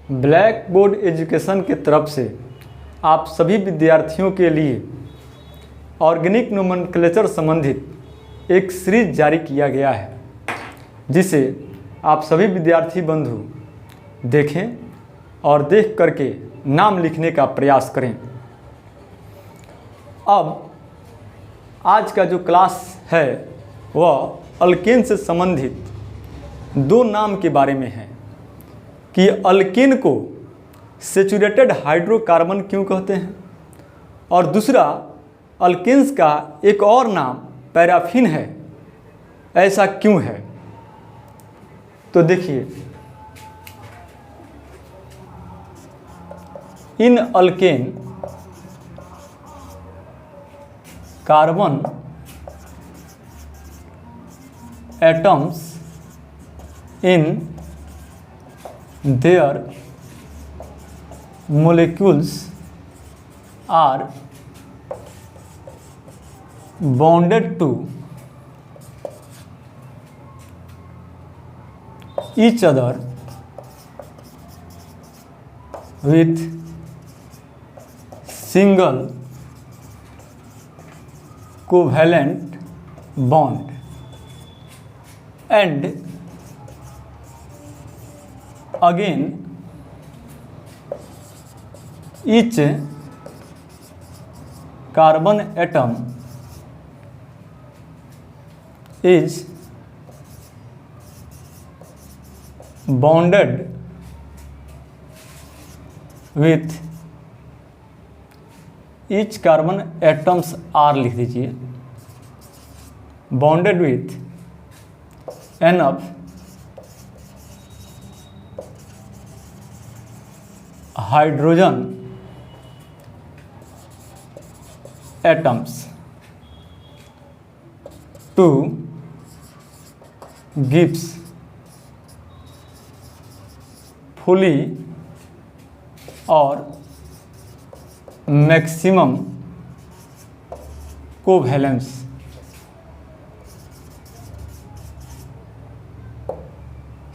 Black board education के तरफ से आप सभी विद्यार्थियों के लिए ऑर्गेनिक नोमेनक्लेचर संबंधित एक सीरीज जारी किया गया है, जिसे आप सभी विद्यार्थी बंधु देखें और देख करके नाम लिखने का प्रयास करें। अब आज का जो क्लास है वह अल्केन से संबंधित दो नाम के बारे में है कि अल्केन को सैचुरेटेड हाइड्रोकार्बन क्यों कहते हैं, और दूसरा अल्केन्स का एक और नाम पैराफिन है, ऐसा क्यों है। तो देखिए, in alkane carbon atoms in their molecules are bonded to each other with single covalent bond, and again each carbon atom is bonded with each carbon atoms are लिख दीजिए, bonded with enough hydrogen atoms to gives fully और maximum covalence.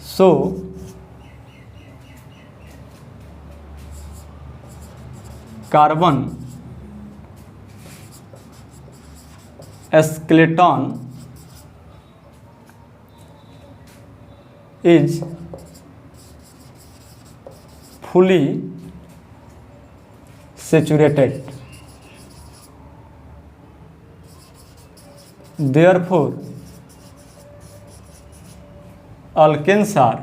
So carbon skeleton is fully saturated, therefore alkenes are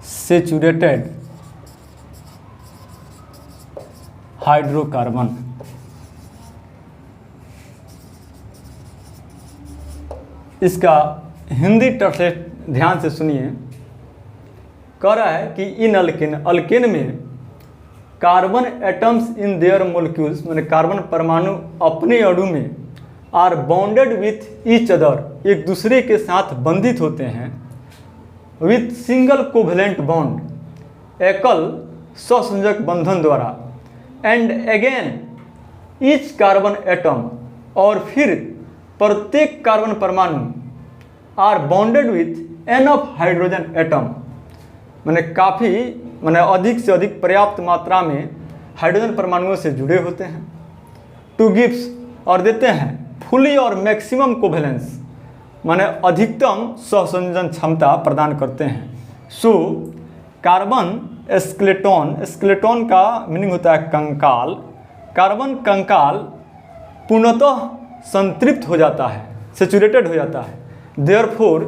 saturated hydrocarbon. इसका Hindi translate ध्यान से सुनिए। कह रहा है कि इन अल्केन में carbon atoms in their molecules, मैंने कार्बन परमाणु अपने अणु में are bonded with each other, एक दूसरे के साथ बंधित होते हैं, विथ सिंगल कोवेलेंट बॉन्ड, एकल सहसंयोजक बंधन द्वारा, and again each carbon atom, और फिर प्रत्येक कार्बन परमाणु are bonded with enough hydrogen atom, मैंने काफ़ी अधिक से अधिक पर्याप्त मात्रा में हाइड्रोजन परमाणुओं से जुड़े होते हैं, टू गिव्स और देते हैं फुली और मैक्सिमम कोवेलेंस, माने अधिकतम सहसंयोजन क्षमता प्रदान करते हैं। सो कार्बन स्केलेटन का मीनिंग होता है कंकाल। कार्बन कंकाल पूर्णतः संतृप्त हो जाता है, सैचुरेटेड हो जाता है। देयरफॉर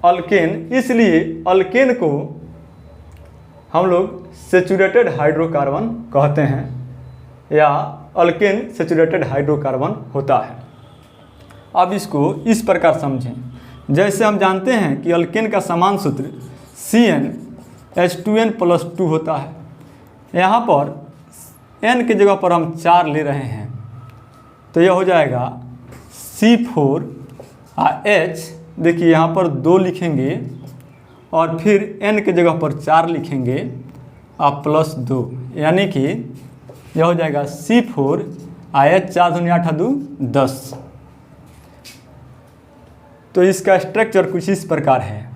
अल्केन, इसलिए अल्केन को हम लोग सैचुरेटेड हाइड्रोकार्बन कहते हैं, या अल्केन सैचुरेटेड हाइड्रोकार्बन होता है। अब इसको इस प्रकार समझें, जैसे हम जानते हैं कि अल्केन का समान सूत्र CnH2n+2 होता है। यहाँ पर n की जगह पर हम 4 ले रहे हैं, तो यह हो जाएगा C4H, देखिए यहाँ पर 2 लिखेंगे और फिर n की जगह पर 4 लिखेंगे और +2, यानी कि यह हो जाएगा C4H, 4 दूनी 8 2 10। तो इसका स्ट्रक्चर कुछ इस प्रकार है।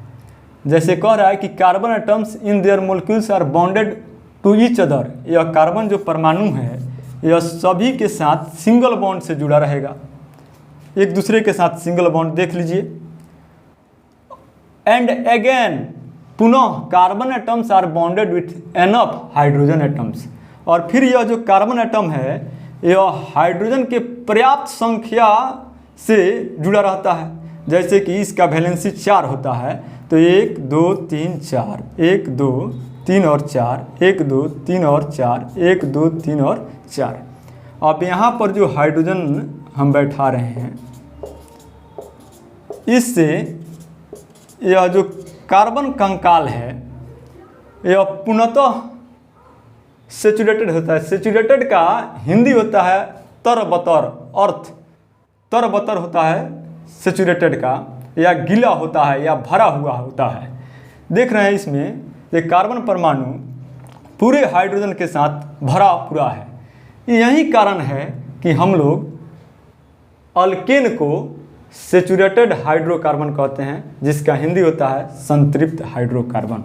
जैसे कह रहा है कि carbon atoms in their molecules are bonded to each other. यह कार्बन जो परमाणु है यह सभी के साथ सिंगल बॉन्ड से जुड़ा रहेगा, एक दूसरे के साथ सिंगल बॉन्ड देख लीजिए। एंड अगेन पुनः carbon atoms are bonded with enough hydrogen atoms. और फिर यह जो कार्बन एटम है यह हाइड्रोजन के पर्याप्त संख्या से जुड़ा रहता है। जैसे कि इसका वैलेंसी 4 होता है, तो 1 2 3 4, 1 2 3 और 4, 1 2 3 और 4, 1 2 3 और 4। अब यहाँ पर जो हाइड्रोजन हम बैठा रहे हैं, इससे यह जो कार्बन कंकाल है यह पूर्णतः सेचुरेटेड होता है। सेचुरेटेड का हिंदी होता है तरबतर, अर्थ तरबतर होता है सेचुरेटेड का, या गीला होता है या भरा हुआ होता है। देख रहे हैं इसमें ये कार्बन परमाणु पूरे हाइड्रोजन के साथ भरा पूरा है। यही कारण है कि हम लोग अल्केन को सेचुरेटेड हाइड्रोकार्बन कहते हैं, जिसका हिंदी होता है संतृप्त हाइड्रोकार्बन।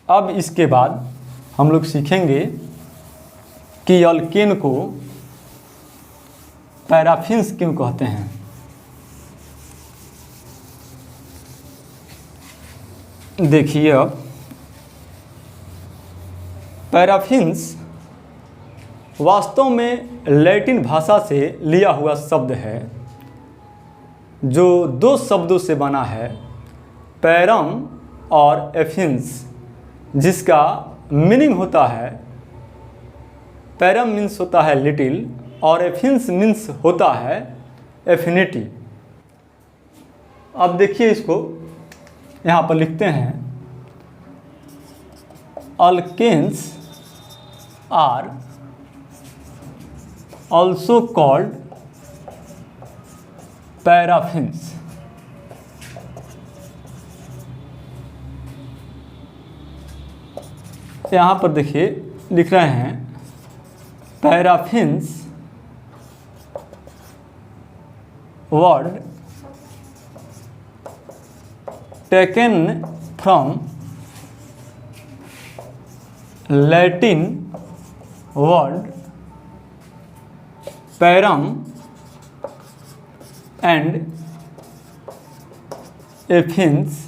अब इसके बाद हम लोग सीखेंगे कि अल्केन को पैराफिन्स क्यों कहते हैं। देखिए, अब पैराफिन्स वास्तव में लैटिन भाषा से लिया हुआ शब्द है, जो 2 शब्दों से बना है, पैरम और एफिन्स, जिसका मीनिंग होता है, पैरम मीन्स होता है लिटिल और एफिन्स मीन्स होता है एफिनिटी। अब देखिए इसको यहाँ पर लिखते हैं, alkanes are also called paraffins. यहाँ पर देखिए लिख रहे हैं paraffins word taken from Latin word parum and affinis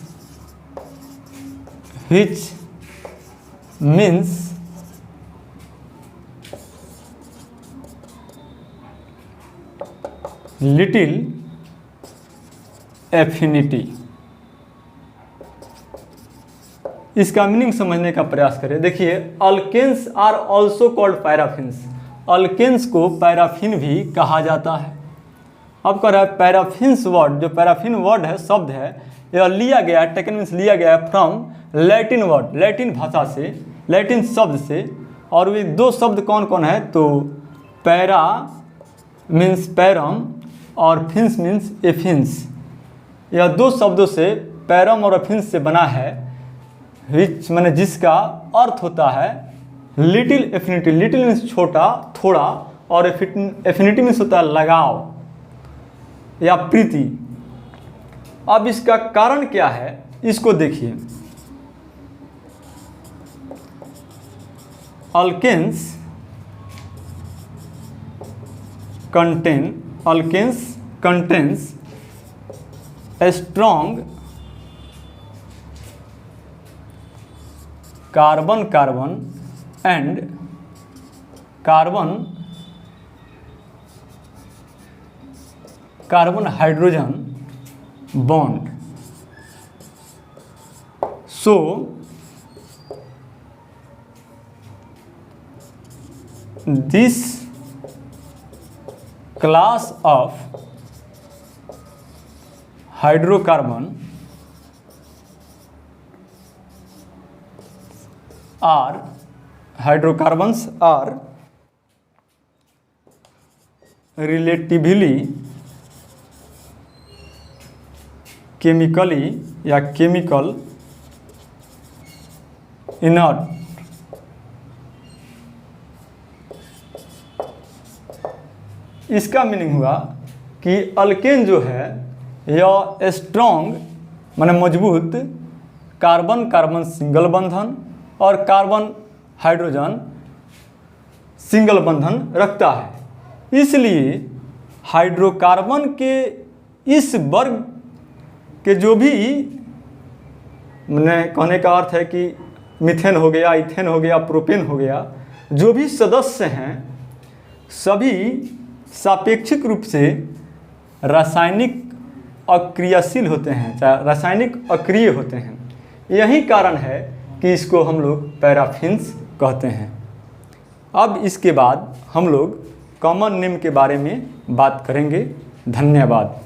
which means little affinity। इसका मीनिंग समझने का प्रयास करें। देखिए, alkanes are also called paraffins. Alkanes को पैराफिन भी कहा जाता है। अब कह रहा है पैराफिन्स वर्ड, जो पैराफिन वर्ड है, शब्द है, यह लिया गया है, टेकन मीन्स लिया गया है फ्रॉम लैटिन वर्ड, लैटिन भाषा से, लैटिन शब्द से। और वे 2 शब्द कौन कौन है, तो पैरा मीन्स पैरम और फिन्स मीन्स एफिन्स। यह 2 शब्दों से पैरम और एफिन्स से बना है, विच माने जिसका अर्थ होता है लिटिल एफिनिटी। लिटिल मीन्स छोटा, थोड़ा, और एफिनिटी मीन्स होता है लगाव या प्रीति। अब इसका कारण क्या है, इसको देखिए। Alkanes contains a strong carbon and carbon hydrogen bond. So this class of hydrocarbons are relatively chemically या chemical inert। इसका मीनिंग हुआ कि अल्केन जो है यह स्ट्रॉन्ग माने मजबूत कार्बन कार्बन सिंगल बंधन और कार्बन हाइड्रोजन सिंगल बंधन रखता है। इसलिए हाइड्रोकार्बन के इस वर्ग के जो भी, मैंने कहने का अर्थ है कि मीथेन हो गया, इथेन हो गया, प्रोपेन हो गया, जो भी सदस्य हैं सभी सापेक्षिक रूप से रासायनिक अक्रियाशील होते हैं, चाहे रासायनिक अक्रिय होते हैं। यही कारण है कि इसको हम लोग पैराफिन्स कहते हैं। अब इसके बाद हम लोग कॉमन नेम के बारे में बात करेंगे। धन्यवाद।